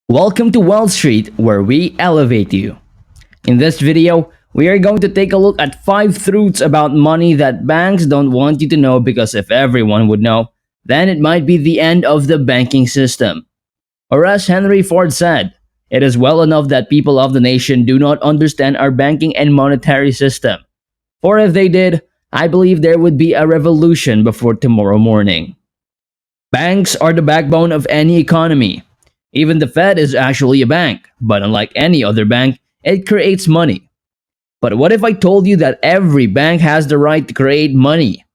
Welcome to Wall Street, where we elevate you. In this video, we are going to take a look at 5 truths about money that banks don't want you to know, because if everyone would know, then it might be the end of the banking system. Or as Henry Ford said, it is well enough that people of the nation do not understand our banking and monetary system. For if they did, I believe there would be a revolution before tomorrow morning. Banks are the backbone of any economy. Even the Fed is actually a bank, but unlike any other bank, it creates money. But what if I told you that every bank has the right to create money?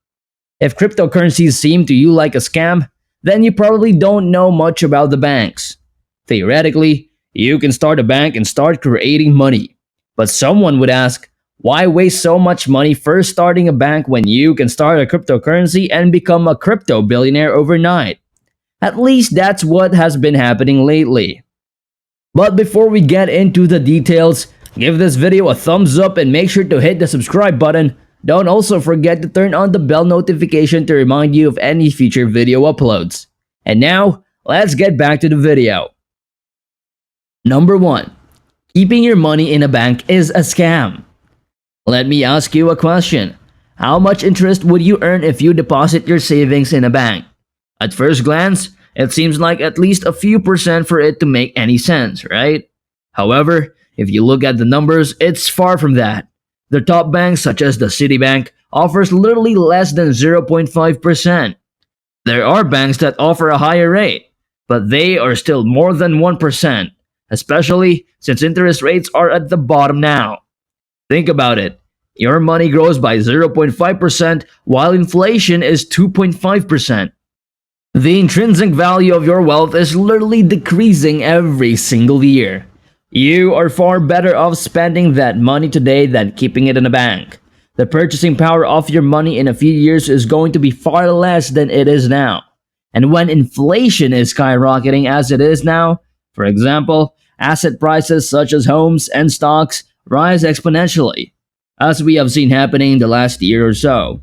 If cryptocurrencies seem to you like a scam, then you probably don't know much about the banks. Theoretically, you can start a bank and start creating money. But someone would ask, why waste so much money first starting a bank when you can start a cryptocurrency and become a crypto billionaire overnight? At least that's what has been happening lately. But before we get into the details, give this video a thumbs up and make sure to hit the subscribe button. Don't also forget to turn on the bell notification to remind you of any future video uploads. And now, let's get back to the video. Number 1. Keeping your money in a bank is a scam. Let me ask you a question. How much interest would you earn if you deposit your savings in a bank? At first glance, it seems like at least a few percent for it to make any sense, right? However, if you look at the numbers, it's far from that. The top banks, such as the Citibank, offers literally less than 0.5%. There are banks that offer a higher rate, but they are still more than 1%, especially since interest rates are at the bottom now. Think about it. Your money grows by 0.5% while inflation is 2.5%. The intrinsic value of your wealth is literally decreasing every single year. You are far better off spending that money today than keeping it in a bank. The purchasing power of your money in a few years is going to be far less than it is now. And when inflation is skyrocketing as it is now, for example, asset prices such as homes and stocks rise exponentially, as we have seen happening in the last year or so.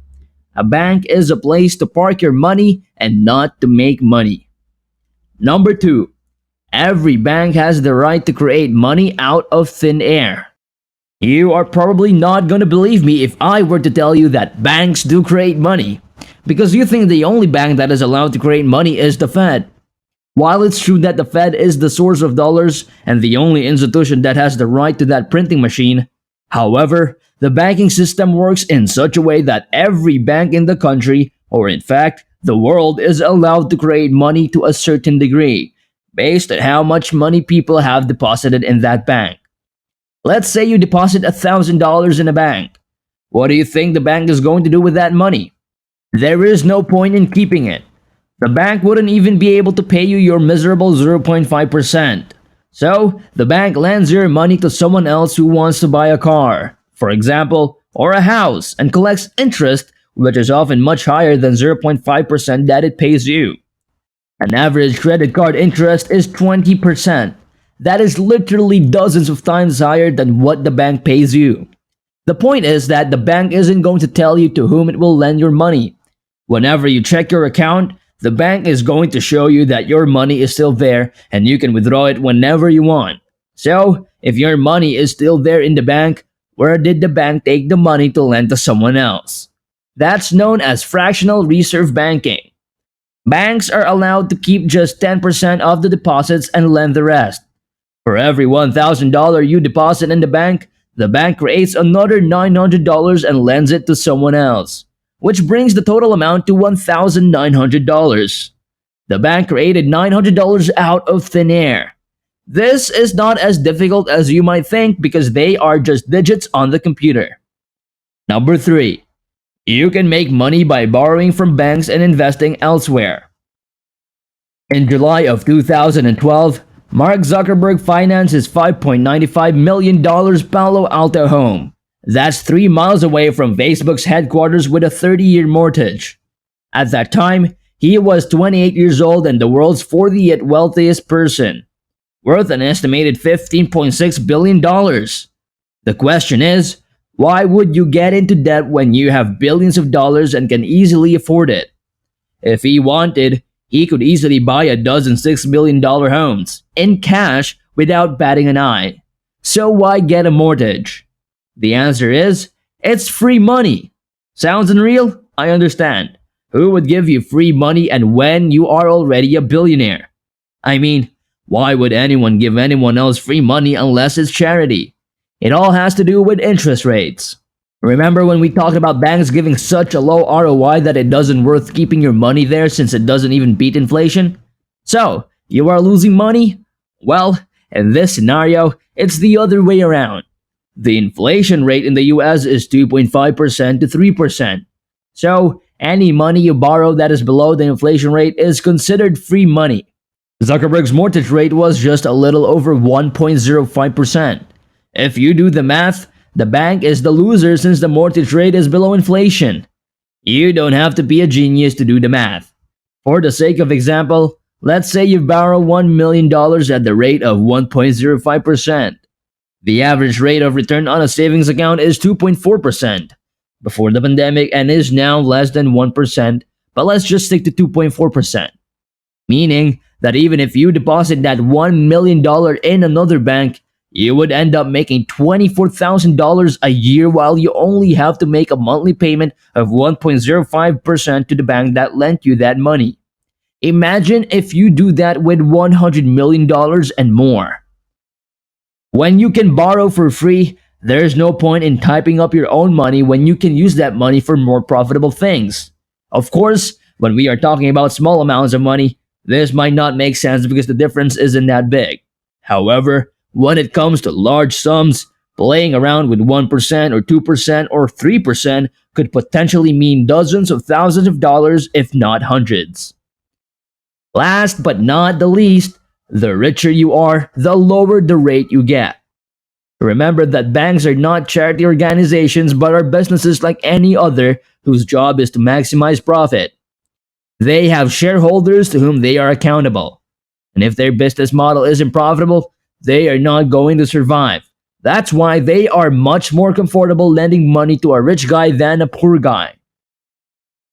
A bank is a place to park your money and not to make money. Number 2. Every bank has the right to create money out of thin air. You are probably not going to believe me if I were to tell you that banks do create money, because you think the only bank that is allowed to create money is the Fed. While it's true that the Fed is the source of dollars and the only institution that has the right to that printing machine, however, the banking system works in such a way that every bank in the country, or in fact, the world, is allowed to create money to a certain degree, based on how much money people have deposited in that bank. Let's say you deposit $1,000 in a bank. What do you think the bank is going to do with that money? There is no point in keeping it. The bank wouldn't even be able to pay you your miserable 0.5%. So, the bank lends your money to someone else who wants to buy a car, for example, or a house, and collects interest, which is often much higher than 0.5% that it pays you. An average credit card interest is 20%. That is literally dozens of times higher than what the bank pays you. The point is that the bank isn't going to tell you to whom it will lend your money. Whenever you check your account, the bank is going to show you that your money is still there and you can withdraw it whenever you want. So, if your money is still there in the bank, where did the bank take the money to lend to someone else? That's known as fractional reserve banking. Banks are allowed to keep just 10% of the deposits and lend the rest. For every $1,000 you deposit in the bank creates another $900 and lends it to someone else, which brings the total amount to $1,900. The bank created $900 out of thin air. This is not as difficult as you might think, because they are just digits on the computer. Number 3. You can make money by borrowing from banks and investing elsewhere. In July of 2012, Mark Zuckerberg financed his $5.95 million Palo Alto home. That's 3 miles away from Facebook's headquarters with a 30-year mortgage. At that time, he was 28 years old and the world's 40th wealthiest person, worth an estimated $15.6 billion. The question is, why would you get into debt when you have billions of dollars and can easily afford it? If he wanted, he could easily buy a dozen $6 million homes in cash without batting an eye. So why get a mortgage? The answer is, it's free money. Sounds unreal? I understand. Who would give you free money and when you are already a billionaire? I mean, why would anyone give anyone else free money unless it's charity? It all has to do with interest rates. Remember when we talked about banks giving such a low ROI that it doesn't worth keeping your money there since it doesn't even beat inflation? So, you are losing money? Well, in this scenario, it's the other way around. The inflation rate in the US is 2.5% to 3%. So, any money you borrow that is below the inflation rate is considered free money. Zuckerberg's mortgage rate was just a little over 1.05%. If you do the math, the bank is the loser since the mortgage rate is below inflation. You don't have to be a genius to do the math. For the sake of example, let's say you borrow $1 million at the rate of 1.05%. The average rate of return on a savings account is 2.4% before the pandemic and is now less than 1%, but let's just stick to 2.4%. Meaning that even if you deposit that $1 million in another bank, you would end up making $24,000 a year while you only have to make a monthly payment of 1.05% to the bank that lent you that money. Imagine if you do that with $100 million and more. When you can borrow for free, there's no point in typing up your own money when you can use that money for more profitable things. Of course, when we are talking about small amounts of money, this might not make sense because the difference isn't that big. However, when it comes to large sums, playing around with 1% or 2% or 3% could potentially mean dozens of thousands of dollars, if not hundreds. Last but not the least, the richer you are, the lower the rate you get. Remember that banks are not charity organizations but are businesses like any other whose job is to maximize profit. They have shareholders to whom they are accountable. And if their business model isn't profitable, they are not going to survive. That's why they are much more comfortable lending money to a rich guy than a poor guy.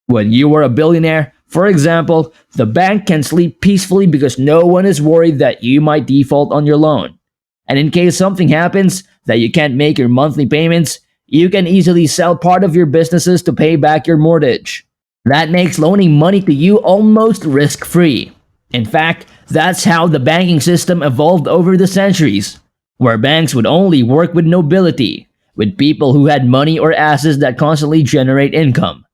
When you are a billionaire, for example, the bank can sleep peacefully because no one is worried that you might default on your loan. And in case something happens that you can't make your monthly payments, you can easily sell part of your businesses to pay back your mortgage. That makes loaning money to you almost risk-free. In fact, that's how the banking system evolved over the centuries, where banks would only work with nobility, with people who had money or assets that constantly generate income.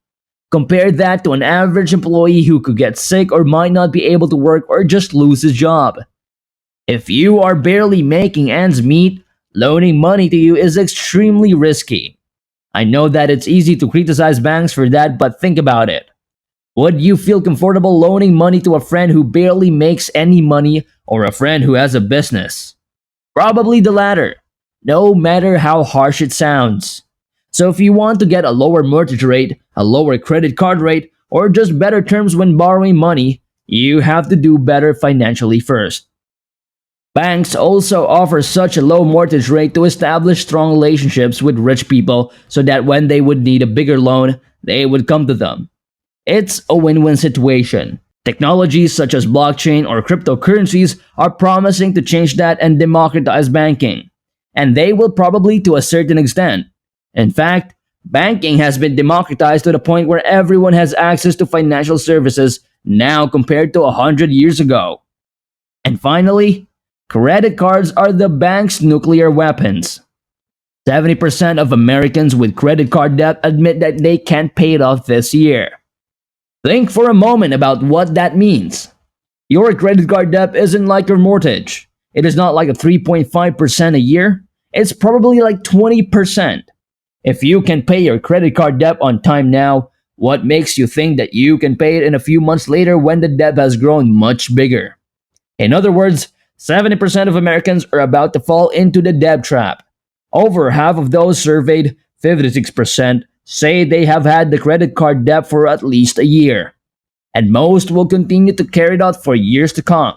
Compare that to an average employee who could get sick or might not be able to work or just lose his job. If you are barely making ends meet, loaning money to you is extremely risky. I know that it's easy to criticize banks for that, but think about it. Would you feel comfortable loaning money to a friend who barely makes any money or a friend who has a business? Probably the latter, no matter how harsh it sounds. So if you want to get a lower mortgage rate, a lower credit card rate, or just better terms when borrowing money, you have to do better financially first. Banks also offer such a low mortgage rate to establish strong relationships with rich people so that when they would need a bigger loan, they would come to them. It's a win-win situation. Technologies such as blockchain or cryptocurrencies are promising to change that and democratize banking. And they will probably to a certain extent. In fact, banking has been democratized to the point where everyone has access to financial services now compared to 100 years ago. And finally, credit cards are the bank's nuclear weapons. 70% of Americans with credit card debt admit that they can't pay it off this year. Think for a moment about what that means. Your credit card debt isn't like your mortgage. It is not like a 3.5% a year. It's probably like 20%. If you can pay your credit card debt on time now, what makes you think that you can pay it in a few months later when the debt has grown much bigger? In other words, 70% of Americans are about to fall into the debt trap. Over half of those surveyed, 56%, say they have had the credit card debt for at least a year. And most will continue to carry it out for years to come.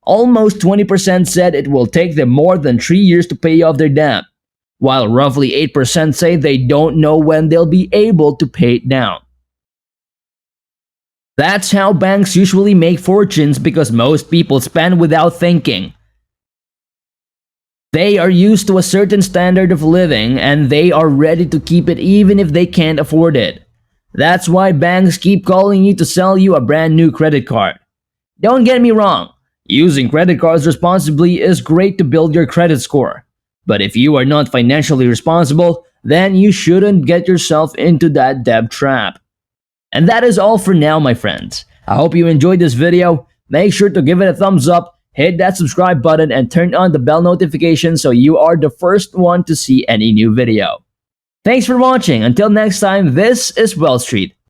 Almost 20% said it will take them more than 3 years to pay off their debt, while roughly 8% say they don't know when they'll be able to pay it down. That's how banks usually make fortunes because most people spend without thinking. They are used to a certain standard of living and they are ready to keep it even if they can't afford it. That's why banks keep calling you to sell you a brand new credit card. Don't get me wrong, using credit cards responsibly is great to build your credit score. But if you are not financially responsible, then you shouldn't get yourself into that debt trap. And that is all for now, my friends. I hope you enjoyed this video. Make sure to give it a thumbs up, hit that subscribe button, and turn on the bell notification so you are the first one to see any new video. Thanks for watching. Until next time, this is Wall Street.